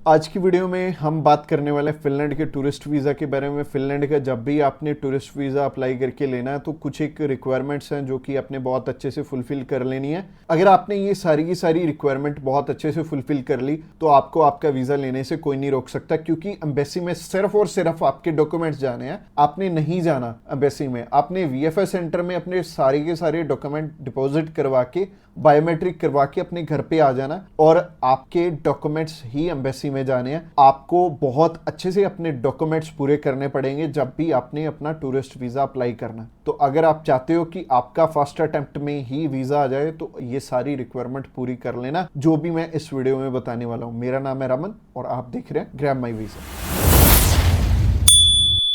आज की वीडियो में हम बात करने वाले हैं फिनलैंड के टूरिस्ट वीज़ा के बारे में। फिनलैंड का जब भी आपने टूरिस्ट वीज़ा अप्लाई करके लेना है तो कुछ एक रिक्वायरमेंट्स हैं जो कि आपने बहुत अच्छे से फुलफिल कर लेनी है। अगर आपने ये सारी की सारी रिक्वायरमेंट बहुत अच्छे से फुलफिल कर ली तो आपको आपका वीज़ा लेने से कोई नहीं रोक सकता, क्योंकि एम्बेसी में सिर्फ और सिर्फ आपके डॉक्यूमेंट्स जाने हैं। आपने नहीं जाना एम्बेसी में, आपने वीएफएस सेंटर में अपने सारे के सारे डॉक्यूमेंट डिपॉजिट करवा के बायोमेट्रिक करवा के अपने घर पे आ जाना और आपके डॉक्यूमेंट्स ही एम्बेसी में जाने हैं। आपको बहुत अच्छे से अपने डॉक्यूमेंट्स पूरे करने पड़ेंगे जब भी आपने अपना टूरिस्ट वीज़ा अप्लाई करना। तो अगर आप चाहते हो कि आपका फर्स्ट अटेम्प्ट में ही वीज़ा आ जाए तो ये सारी रिक्वायरमेंट पूरी कर लेना जो भी मैं इस वीडियो में बताने वाला हूँ। मेरा नाम है रमन और आप देख रहे हैं ग्रैब माई वीज़ा।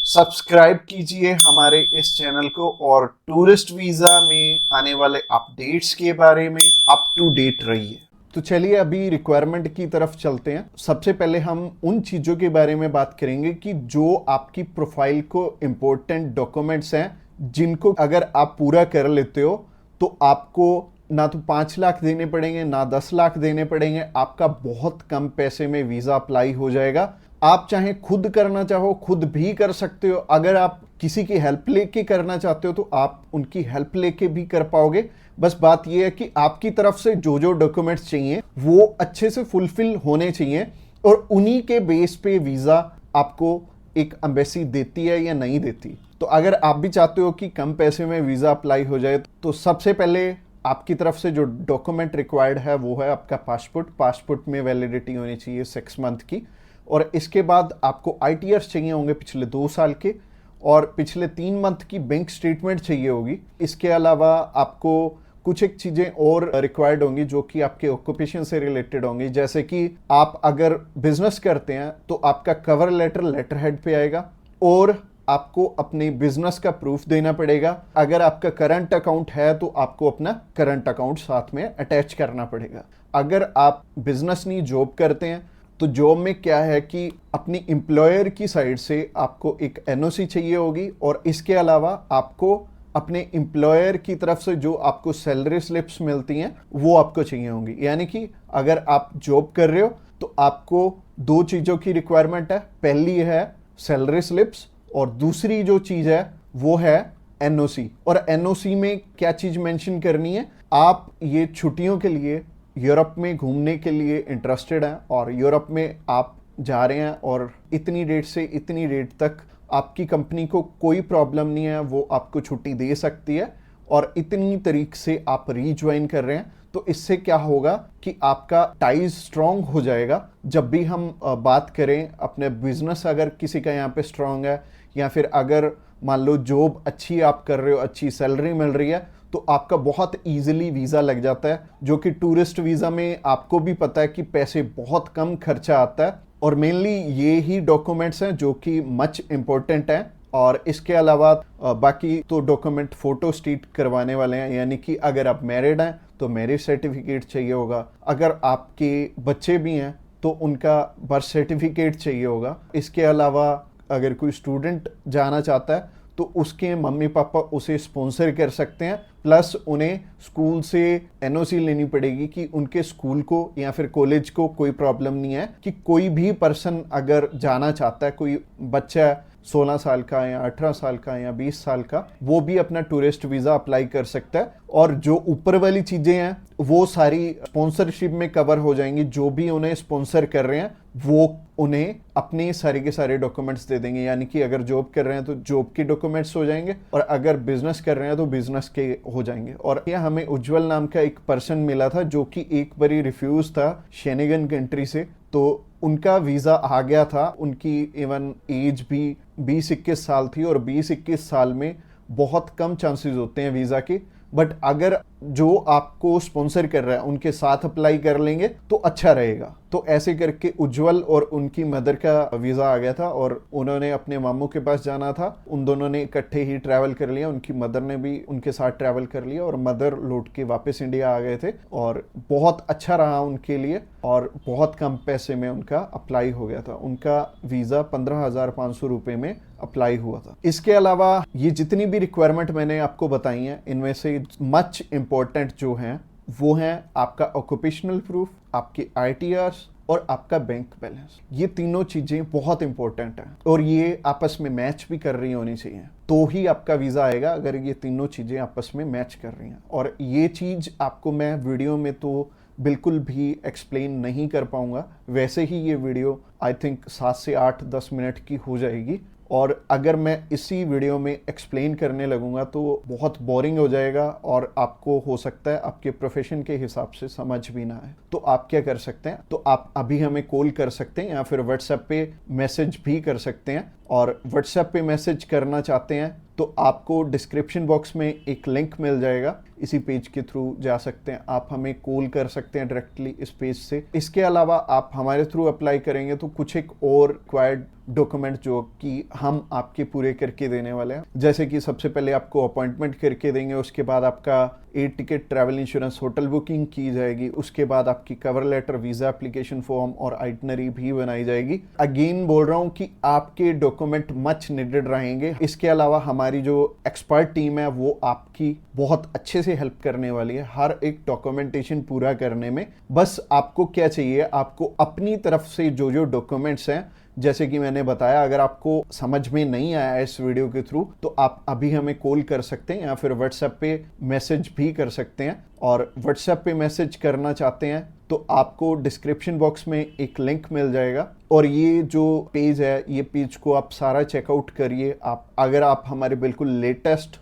सब्सक्राइब कीजिए हमारे इस चैनल को और टूरिस्ट वीज़ा में आने वाले अपडेट्स के बारे में अप टू डेट रहिए। तो चलिए अभी रिक्वायरमेंट की तरफ चलते हैं। सबसे पहले हम उन चीज़ों के बारे में बात करेंगे कि जो आपकी प्रोफाइल को इम्पोर्टेंट डॉक्यूमेंट्स हैं, जिनको अगर आप पूरा कर लेते हो तो आपको ना तो 5 लाख देने पड़ेंगे ना 10 लाख देने पड़ेंगे। आपका बहुत कम पैसे में वीज़ा अप्लाई हो जाएगा। आप चाहे खुद करना चाहो खुद भी कर सकते हो। अगर आप किसी की हेल्प लेके करना चाहते हो तो आप उनकी हेल्प लेके भी कर पाओगे। बस बात यह है कि आपकी तरफ से जो जो डॉक्यूमेंट्स चाहिए वो अच्छे से फुलफिल होने चाहिए और उन्हीं के बेस पे वीज़ा आपको एक एम्बेसी देती है या नहीं देती। तो अगर आप भी चाहते हो कि कम पैसे में वीज़ा अप्लाई हो जाए तो सबसे पहले आपकी तरफ से जो डॉक्यूमेंट रिक्वायर्ड है वो है आपका पासपोर्ट। पासपोर्ट में वैलिडिटी होनी चाहिए 6 मंथ की। और इसके बाद आपको आईटीआर चाहिए होंगे पिछले 2 साल के और पिछले 3 मंथ की बैंक स्टेटमेंट चाहिए होगी। इसके अलावा आपको कुछ एक चीज़ें और रिक्वायर्ड होंगी जो कि आपके ऑक्यूपेशन से रिलेटेड होंगी। जैसे कि आप अगर बिजनेस करते हैं तो आपका कवर लेटर हेड पे आएगा और आपको अपने बिजनेस का प्रूफ देना पड़ेगा। अगर आपका करंट अकाउंट है तो आपको अपना करंट अकाउंट साथ में अटैच करना पड़ेगा। अगर आप बिजनेस नहीं जॉब करते हैं तो जॉब में क्या है कि अपनी एम्प्लॉयर की साइड से आपको एक एनओसी चाहिए होगी और इसके अलावा आपको अपने एम्प्लॉयर की तरफ से जो आपको सैलरी स्लिप्स मिलती हैं वो आपको चाहिए होंगी। यानी कि अगर आप जॉब कर रहे हो तो आपको 2 चीज़ों की रिक्वायरमेंट है। पहली है सैलरी स्लिप्स और दूसरी जो चीज़ है वो है एनओसी। और एनओसी में क्या चीज़ मेंशन करनी है, आप ये छुट्टियों के लिए यूरोप में घूमने के लिए इंटरेस्टेड हैं और यूरोप में आप जा रहे हैं और इतनी डेट से इतनी डेट तक आपकी कंपनी को कोई प्रॉब्लम नहीं है, वो आपको छुट्टी दे सकती है और इतनी तारीख से आप रीज्वाइन कर रहे हैं। तो इससे क्या होगा कि आपका टाइज स्ट्रॉन्ग हो जाएगा। जब भी हम बात करें अपने बिजनेस, अगर किसी का यहाँ पे स्ट्रॉन्ग है या फिर अगर मान लो जॉब अच्छी आप कर रहे हो, अच्छी सैलरी मिल रही है, तो आपका बहुत इजीली वीज़ा लग जाता है। जो कि टूरिस्ट वीज़ा में आपको भी पता है कि पैसे बहुत कम खर्चा आता है और मेनली ये ही डॉक्यूमेंट्स हैं जो कि मच इम्पोर्टेंट हैं। और इसके अलावा बाकी तो डॉक्यूमेंट फोटो स्टेट करवाने वाले हैं, यानी कि अगर आप मैरिड हैं तो मैरिज सर्टिफिकेट चाहिए होगा। अगर आपके बच्चे भी हैं तो उनका बर्थ सर्टिफिकेट चाहिए होगा। इसके अलावा अगर कोई स्टूडेंट जाना चाहता है तो उसके मम्मी पापा उसे स्पॉन्सर कर सकते हैं, प्लस उन्हें स्कूल से एनओसी लेनी पड़ेगी कि उनके स्कूल को या फिर कॉलेज को कोई प्रॉब्लम नहीं है कि कोई भी पर्सन अगर जाना चाहता है, कोई बच्चा 16 साल का या 18 साल का या 20 साल का, वो भी अपना टूरिस्ट वीज़ा अप्लाई कर सकता है। और जो ऊपर वाली चीज़ें हैं वो सारी स्पॉन्सरशिप में कवर हो जाएंगी। जो भी उन्हें स्पॉन्सर कर रहे हैं वो उन्हें अपने सारे के सारे डॉक्यूमेंट्स दे देंगे। यानी कि अगर जॉब कर रहे हैं तो जॉब के डॉक्यूमेंट्स हो जाएंगे और अगर बिजनेस कर रहे हैं तो बिजनेस के हो जाएंगे। और यह हमें उज्जवल नाम का एक पर्सन मिला था जो कि एक बारी रिफ्यूज था शेनेगन कंट्री से, तो उनका वीज़ा आ गया था। उनकी इवन एज भी 20-21 साल थी और 20-21 साल में बहुत कम चांसेस होते हैं वीज़ा के। बट अगर जो आपको स्पॉन्सर कर रहा है उनके साथ अप्लाई कर लेंगे तो अच्छा रहेगा। तो ऐसे करके उज्जवल और उनकी मदर का वीज़ा आ गया था और उन्होंने अपने मामू के पास जाना था। उन दोनों ने इकट्ठे ही ट्रैवल कर लिया, उनकी मदर ने भी उनके साथ ट्रैवल कर लिया और मदर लौट के वापस इंडिया आ गए थे और बहुत अच्छा रहा उनके लिए और बहुत कम पैसे में उनका अप्लाई हो गया था। उनका वीज़ा 15,500 रुपये में अप्लाई हुआ था। इसके अलावा ये जितनी भी रिक्वायरमेंट मैंने आपको बताई हैं इनमें से मच इम्पोर्टेंट जो हैं वो हैं आपका ऑक्यूपेशनल प्रूफ, आपकी आईटीआर और आपका बैंक बैलेंस। ये तीनों चीजें बहुत इंपॉर्टेंट हैं और ये आपस में मैच भी कर रही होनी चाहिए, तो ही आपका वीजा आएगा अगर ये तीनों चीजें आपस में मैच कर रही हैं। और ये चीज आपको मैं वीडियो में तो बिल्कुल भी एक्सप्लेन नहीं कर पाऊंगा, वैसे ही ये वीडियो आई थिंक 7 से 8-10 मिनट की हो जाएगी, और अगर मैं इसी वीडियो में एक्सप्लेन करने लगूंगा तो बहुत बोरिंग हो जाएगा और आपको हो सकता है आपके प्रोफेशन के हिसाब से समझ भी ना आए। तो आप क्या कर सकते हैं, तो आप अभी हमें कॉल कर सकते हैं या फिर व्हाट्सएप पे मैसेज भी कर सकते हैं। और व्हाट्सएप पे मैसेज करना चाहते हैं तो आपको डिस्क्रिप्शन बॉक्स में एक लिंक मिल जाएगा, इसी पेज के थ्रू जा सकते हैं। आप हमें कॉल कर सकते हैं डायरेक्टली इस पेज से। इसके अलावा आप हमारे थ्रू अप्लाई करेंगे तो कुछ एक और रिक्वायर्ड डॉक्यूमेंट जो कि हम आपके पूरे करके देने वाले हैं, जैसे कि सबसे पहले आपको अपॉइंटमेंट करके देंगे, उसके बाद आपका air ticket, travel insurance, hotel booking की जाएगी, उसके बाद आपकी cover letter, visa application form और आइटनरी भी बनाई जाएगी। अगेन बोल रहा हूँ कि आपके डॉक्यूमेंट मच नीडेड रहेंगे। इसके अलावा हमारी जो एक्सपर्ट टीम है वो आपकी बहुत अच्छे से हेल्प करने वाली है हर एक डॉक्यूमेंटेशन पूरा करने में। बस आपको क्या चाहिए, आपको अपनी तरफ से जो जो डॉक्यूमेंट्स हैं, जैसे कि मैंने बताया, अगर आपको समझ में नहीं आया इस वीडियो के थ्रू तो आप अभी हमें कॉल कर सकते हैं या फिर व्हाट्सएप पे मैसेज भी कर सकते हैं। और व्हाट्सएप पे मैसेज करना चाहते हैं तो आपको डिस्क्रिप्शन बॉक्स में एक लिंक मिल जाएगा, और ये जो पेज है, ये पेज को आप सारा चेकआउट करिए। आप अगर आप हमारे बिल्कुल लेटेस्ट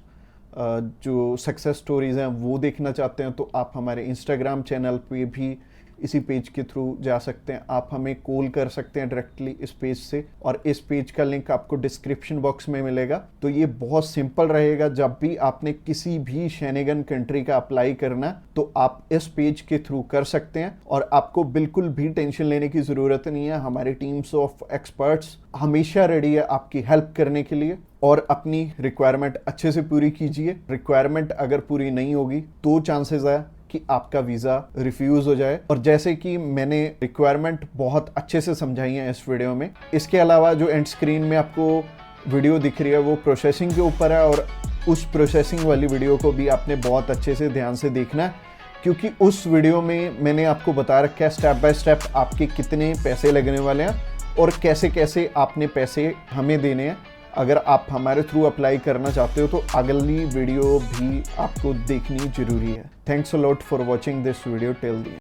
जो सक्सेस स्टोरीज हैं वो देखना चाहते हैं तो आप हमारे इंस्टाग्राम चैनल पे भी इसी पेज के थ्रू जा सकते हैं। आप हमें कॉल कर सकते हैं डायरेक्टली इस पेज से, और इस पेज का लिंक आपको डिस्क्रिप्शन बॉक्स में मिलेगा। तो ये बहुत सिंपल रहेगा, जब भी आपने किसी भी शेनेगन कंट्री का अप्लाई करना तो आप इस पेज के थ्रू कर सकते हैं, और आपको बिल्कुल भी टेंशन लेने की ज़रूरत नहीं है। हमारी टीम्स ऑफ एक्सपर्ट्स हमेशा रेडी है आपकी हेल्प करने के लिए, और अपनी रिक्वायरमेंट अच्छे से पूरी कीजिए। रिक्वायरमेंट अगर पूरी नहीं होगी तो चांसेस है कि आपका वीज़ा रिफ्यूज़ हो जाए। और जैसे कि मैंने रिक्वायरमेंट बहुत अच्छे से समझाई है इस वीडियो में। इसके अलावा जो एंड स्क्रीन में आपको वीडियो दिख रही है वो प्रोसेसिंग के ऊपर है, और उस प्रोसेसिंग वाली वीडियो को भी आपने बहुत अच्छे से ध्यान से देखना है, क्योंकि उस वीडियो में मैंने आपको बता रखा है स्टेप बाय स्टेप आपके कितने पैसे लगने वाले हैं और कैसे कैसे आपने पैसे हमें देने हैं। अगर आप हमारे थ्रू अप्लाई करना चाहते हो तो अगली वीडियो भी आपको देखनी जरूरी है। Thanks a lot for watching this video till the end.